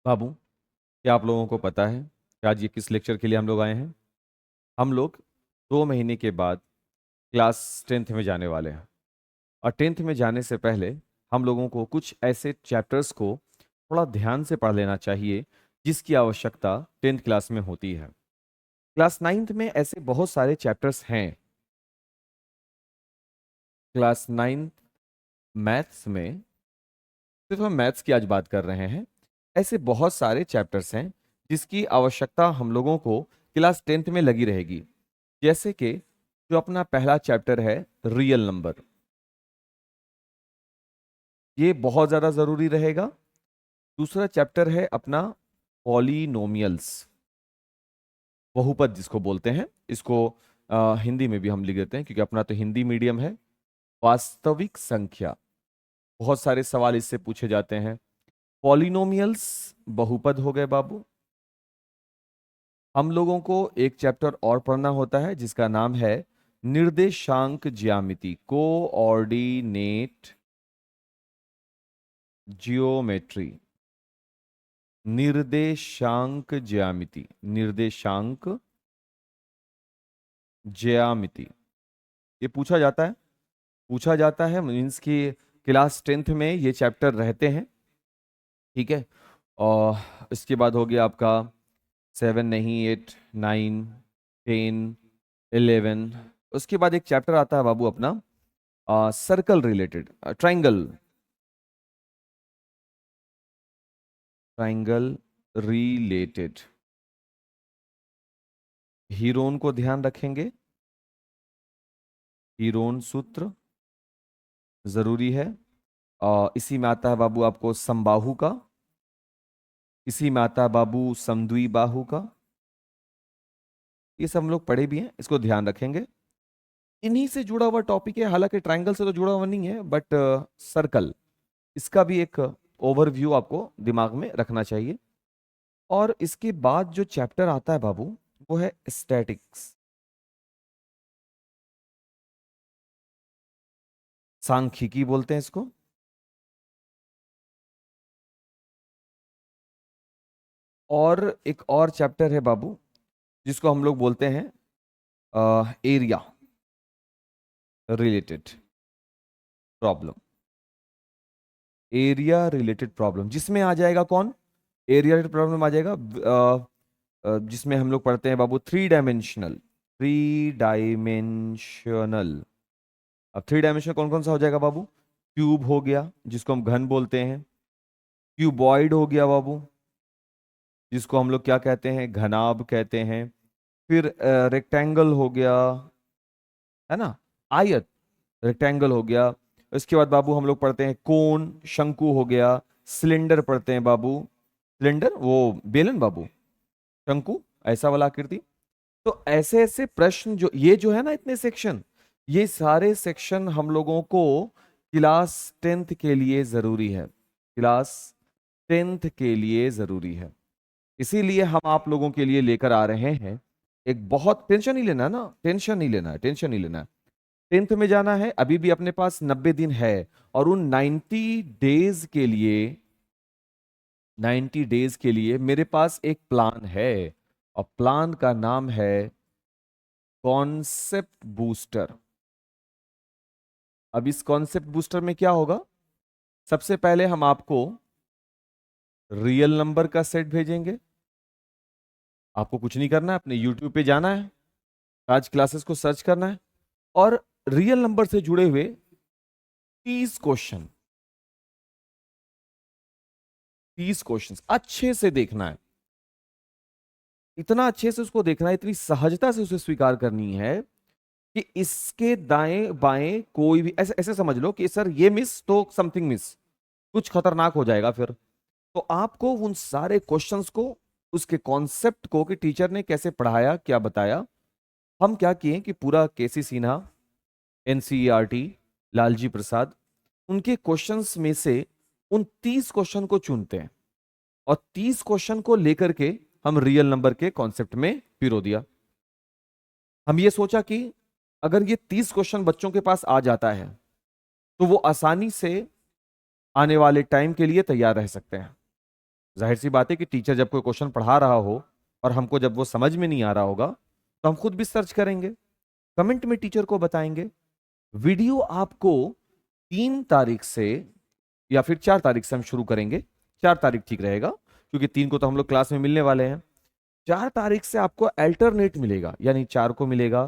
बाबू, क्या आप लोगों को पता है कि आज ये किस लेक्चर के लिए हम लोग आए हैं? हम लोग 2 महीने के बाद क्लास 10th में जाने वाले हैं। और 10th में जाने से पहले हम लोगों को कुछ ऐसे चैप्टर्स को थोड़ा ध्यान से पढ़ लेना चाहिए जिसकी आवश्यकता 10th क्लास में होती है। क्लास 9th में ऐसे बहुत सारे चैप्टर्स हैं। क्लास 9th मैथ्स में, सिर्फ हम मैथ्स की आज बात कर रहे हैं, ऐसे बहुत सारे चैप्टर्स हैं जिसकी आवश्यकता हम लोगों को क्लास 10th में लगी रहेगी। जैसे कि जो अपना पहला चैप्टर है, रियल नंबर, ये बहुत ज़्यादा ज़रूरी रहेगा। दूसरा चैप्टर है अपना पॉलिनोमियल्स, बहुपद जिसको बोलते हैं। इसको हिंदी में भी हम लिख देते हैं क्योंकि अपना तो हिंदी मीडियम है। वास्तविक संख्या, बहुत सारे सवाल इससे पूछे जाते हैं। पॉलिनोमियल्स बहुपद हो गए बाबू। हम लोगों को एक चैप्टर और पढ़ना होता है जिसका नाम है निर्देशांक ज्यामिति, कोऑर्डिनेट जियोमेट्री। निर्देशांक ज्यामिति, निर्देशांक ज्यामिति, ये पूछा जाता है मीन्स कि क्लास 10th में ये चैप्टर रहते हैं। ठीक है। और इसके बाद हो गया आपका 7 नहीं, 8, 9, 10, 11। उसके बाद एक चैप्टर आता है बाबू अपना circle related, triangle, triangle related. Heron को ध्यान रखेंगे, हीरोन सूत्र जरूरी है। इसी में आता है बाबू आपको समबाहु का, इसी में आता है बाबू समद्विबाहु का। ये सब हम लोग पढ़े भी हैं, इसको ध्यान रखेंगे। इन्हीं से जुड़ा हुआ टॉपिक है, हालांकि ट्राइंगल से तो जुड़ा हुआ नहीं है, बट सर्कल, इसका भी एक ओवरव्यू आपको दिमाग में रखना चाहिए। और इसके बाद जो चैप्टर आता है बाबू, वो है स्टैटिक्स, सांख्यिकी बोलते हैं इसको। और एक और चैप्टर है बाबू जिसको हम लोग बोलते हैं area related problem, area related problem, जिसमें आ जाएगा कौन, एरिया रिलेटेड प्रॉब्लम आ जाएगा जिसमें हम लोग पढ़ते हैं बाबू थ्री डायमेंशनल, थ्री डायमेंशनल। अब थ्री डायमेंशनल कौन कौन सा हो जाएगा बाबू? क्यूब हो गया जिसको हम घन बोलते हैं, क्यूबॉइड हो गया बाबू जिसको हम लोग क्या कहते हैं, घनाभ कहते हैं। फिर रेक्टेंगल हो गया, है ना, आयत, रेक्टेंगल हो गया। इसके बाद बाबू हम लोग पढ़ते हैं कोन, शंकु हो गया। सिलेंडर पढ़ते हैं बाबू, सिलेंडर वो बेलन बाबू, शंकु ऐसा वाला आकृति। तो ऐसे ऐसे प्रश्न, जो ये जो है ना इतने सेक्शन, ये सारे सेक्शन हम लोगों को क्लास 10th के लिए जरूरी है, क्लास 10th के लिए जरूरी है। इसीलिए हम आप लोगों के लिए लेकर आ रहे हैं एक, बहुत टेंशन नहीं लेना ना, टेंशन नहीं लेना है, टेंशन नहीं लेना है। 10th में जाना है, अभी भी अपने पास 90 दिन है। और उन 90 डेज के लिए, 90 डेज के लिए मेरे पास एक प्लान है। और प्लान का नाम है कॉन्सेप्ट बूस्टर। अब इस कॉन्सेप्ट बूस्टर में क्या होगा, सबसे पहले हम आपको रियल नंबर का सेट भेजेंगे। आपको कुछ नहीं करना है, अपने यूट्यूब पे जाना है, आज क्लासेस को सर्च करना है, और रियल नंबर से जुड़े हुए 30 क्वेश्चन, 30 क्वेश्चन अच्छे से देखना है। इतना अच्छे से उसको देखना है, इतनी सहजता से उसे स्वीकार करनी है कि इसके दाएं बाएं कोई भी, ऐसे ऐसे समझ लो कि सर ये मिस तो समथिंग मिस, कुछ खतरनाक हो जाएगा फिर। तो आपको उन सारे क्वेश्चंस को, उसके कॉन्सेप्ट को, कि टीचर ने कैसे पढ़ाया, क्या बताया, हम क्या किए कि पूरा केसी सिन्हा, एनसीईआरटी, लालजी प्रसाद, उनके क्वेश्चंस में से उन 30 क्वेश्चन को चुनते हैं और 30 क्वेश्चन को लेकर के हम रियल नंबर के कॉन्सेप्ट में पिरो दिया। हम ये सोचा कि अगर ये 30 क्वेश्चन बच्चों के पास आ जाता है तो वो आसानी से आने वाले टाइम के लिए तैयार रह सकते हैं। जाहिर सी बात है कि टीचर जब कोई क्वेश्चन पढ़ा रहा हो और हमको जब वो समझ में नहीं आ रहा होगा तो हम खुद भी सर्च करेंगे, कमेंट में टीचर को बताएंगे। वीडियो आपको 3 तारीख से या फिर 4 तारीख से हम शुरू करेंगे। 4 तारीख ठीक रहेगा क्योंकि 3 को तो हम लोग क्लास में मिलने वाले हैं। 4 तारीख से आपको अल्टरनेट मिलेगा, यानी 4 को मिलेगा,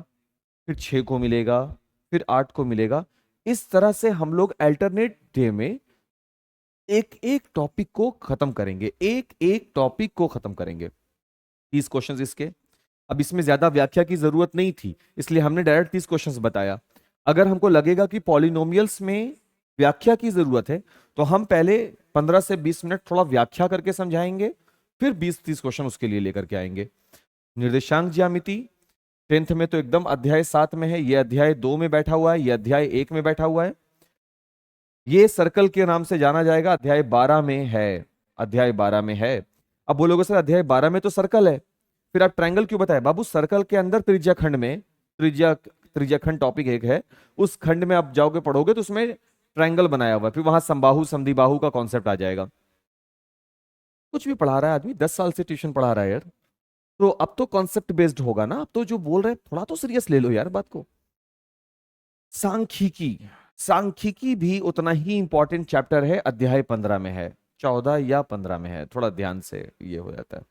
फिर 6 को मिलेगा, फिर 8 को मिलेगा। इस तरह से हम लोग अल्टरनेट डे में एक एक टॉपिक को खत्म करेंगे, एक एक टॉपिक को खत्म करेंगे। 30 क्वेश्चंस इसके। अब इसमें ज्यादा व्याख्या की जरूरत नहीं थी, इसलिए हमने डायरेक्ट 30 क्वेश्चंस बताया। अगर हमको लगेगा कि पॉलिनोमियल्स में व्याख्या की जरूरत है तो हम पहले 15 से 20 मिनट थोड़ा व्याख्या करके समझाएंगे, फिर 20-30 क्वेश्चन उसके लिए लेकर के आएंगे। निर्देशांक ज्यामिति 10th में तो एकदम अध्याय 7 में है, ये अध्याय 2 में बैठा हुआ है, ये अध्याय 1 में बैठा हुआ है। ये सर्कल के नाम से जाना जाएगा, अध्याय 12 में है, अध्याय 12 में है। अब बोलोगे सर अध्याय 12 में तो सर्कल है, फिर आप ट्रायंगल क्यों बताए? बाबू सर्कल के अंदर त्रिज्या खंड में, त्रिज्या खंड टॉपिक एक है, उस खंड में आप जाओगे पढ़ोगे तो उसमें ट्रायंगल बनाया हुआ है, फिर वहां समबाहु समद्विबाहु का कॉन्सेप्ट आ जाएगा। कुछ भी पढ़ा रहा है आदमी, 10 साल से ट्यूशन पढ़ा रहा है यार, तो अब तो कॉन्सेप्ट बेस्ड होगा ना। अब तो जो बोल रहे हैं थोड़ा तो सीरियस ले लो यार बात को। सांख्यिकी, सांख्यिकी भी उतना ही इंपॉर्टेंट चैप्टर है, अध्याय 15 में है, 14 या 15 में है, थोड़ा ध्यान से ये हो जाता है।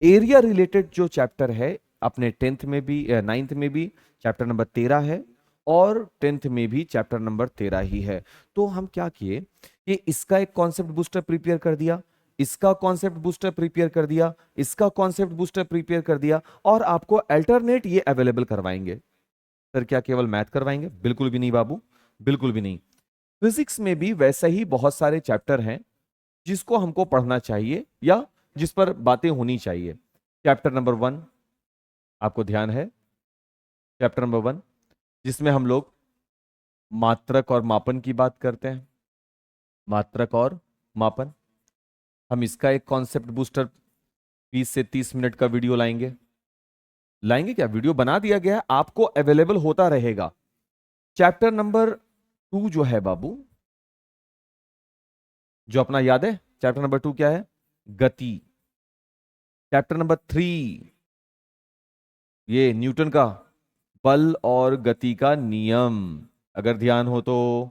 एरिया रिलेटेड जो चैप्टर है अपने 10th में भी 9th में भी चैप्टर नंबर 13 है, और 10th में भी चैप्टर नंबर 13 ही है। तो हम क्या किए कि इसका एक कॉन्सेप्ट बूस्टर प्रिपेयर कर दिया, इसका कॉन्सेप्ट बूस्टर प्रिपेयर कर दिया, इसका कॉन्सेप्ट बूस्टर प्रिपेयर कर दिया, और आपको अल्टरनेट ये अवेलेबल करवाएंगे। सर क्या केवल मैथ करवाएंगे? बिल्कुल भी नहीं बाबू, बिल्कुल भी नहीं। फिजिक्स में भी वैसे ही बहुत सारे चैप्टर हैं जिसको हमको पढ़ना चाहिए या जिस पर बातें होनी चाहिए। चैप्टर नंबर 1 आपको ध्यान है, चैप्टर नंबर 1 जिसमें हम लोग मात्रक और मापन की बात करते हैं, मात्रक और मापन। हम इसका एक कॉन्सेप्ट बूस्टर 20 से 30 मिनट का वीडियो लाएंगे। लाएंगे क्या, वीडियो बना दिया गया है, आपको अवेलेबल होता रहेगा। चैप्टर नंबर 2 जो है बाबू, जो अपना याद है, चैप्टर नंबर 2 क्या है? गति। चैप्टर नंबर 3 ये न्यूटन का बल और गति का नियम, अगर ध्यान हो तो,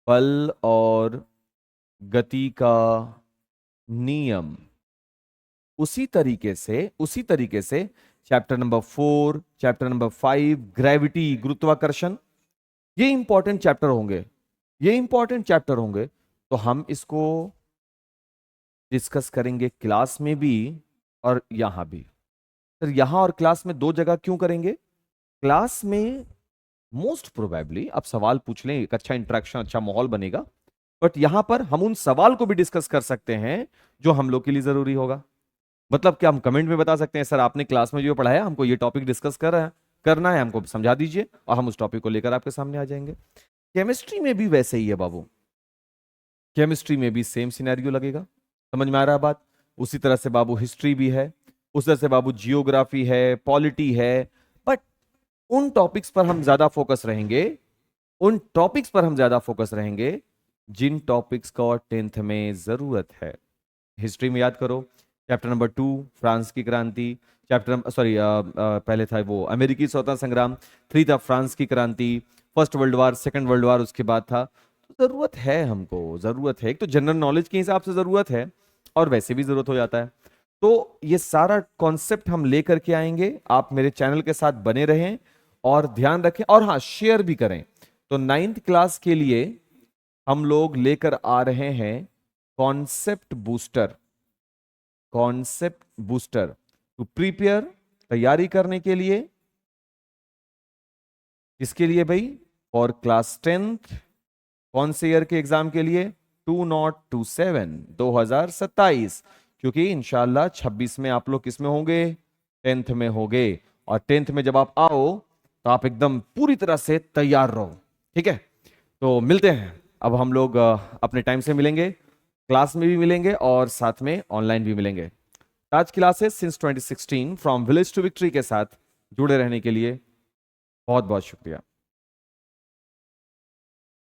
बल और गति का नियम। उसी तरीके से chapter number 4, chapter number 5 gravity, गुरुत्वाकर्षण, ये इंपॉर्टेंट चैप्टर होंगे, ये इंपॉर्टेंट चैप्टर होंगे। तो हम इसको डिस्कस करेंगे क्लास में भी और यहां भी। सर यहां और क्लास में 2 जगह क्यों करेंगे? क्लास में मोस्ट प्रोबेबली आप सवाल पूछ लें, एक अच्छा इंटरेक्शन, अच्छा माहौल बनेगा, बट यहां पर हम उन सवाल को भी डिस्कस कर सकते हैं जो हम लोग के लिए जरूरी होगा। मतलब क्या हम कमेंट में बता सकते हैं सर आपने क्लास में जो पढ़ाया हमको ये टॉपिक डिस्कस करना है, हमको समझा दीजिए, और हम उस टॉपिक को लेकर आपके सामने आ जाएंगे। केमिस्ट्री में भी वैसे ही है बाबू, केमिस्ट्री में भी सेम सिनेरियो लगेगा। समझ में आ रहा है बात? उसी तरह से बाबू हिस्ट्री भी है, उस तरह से बाबू जियोग्राफी है, पॉलिटी है। बट उन टॉपिक्स पर हम ज्यादा फोकस रहेंगे, उन टॉपिक्स पर हम ज्यादा फोकस रहेंगे जिन टॉपिक्स का 10th में जरूरत है। हिस्ट्री में याद करो, चैप्टर नंबर 2 फ्रांस की क्रांति, चैप्टर सॉरी पहले था वो अमेरिकी स्वतंत्रता संग्राम, 3 था फ्रांस की क्रांति, first world war, second world war उसके बाद था। तो जरूरत है, हमको जरूरत है, एक तो जनरल नॉलेज के हिसाब से जरूरत है और वैसे भी जरूरत हो जाता है। तो ये सारा कॉन्सेप्ट हम लेकर के आएंगे, आप मेरे चैनल के साथ बने रहें और ध्यान रखें, और हाँ शेयर भी करें। तो 9th क्लास के लिए हम लोग लेकर आ रहे हैं concept booster, concept booster to prepare, तैयारी करने के लिए। किसके लिए भाई? For class 10th। कौन से ईयर के एग्जाम के लिए? 2027 2027, क्योंकि इंशाल्लाह 26 में आप लोग किसमें होंगे? 10th में होंगे। और 10th में जब आप आओ तो आप एकदम पूरी तरह से तैयार रहो, ठीक है? तो मिलते हैं, अब हम लोग अपने टाइम से मिलेंगे, क्लास में भी मिलेंगे और साथ में ऑनलाइन भी मिलेंगे। Taj classes since 2016 from village to victory के साथ जुड़े रहने के लिए बहुत बहुत शुक्रिया।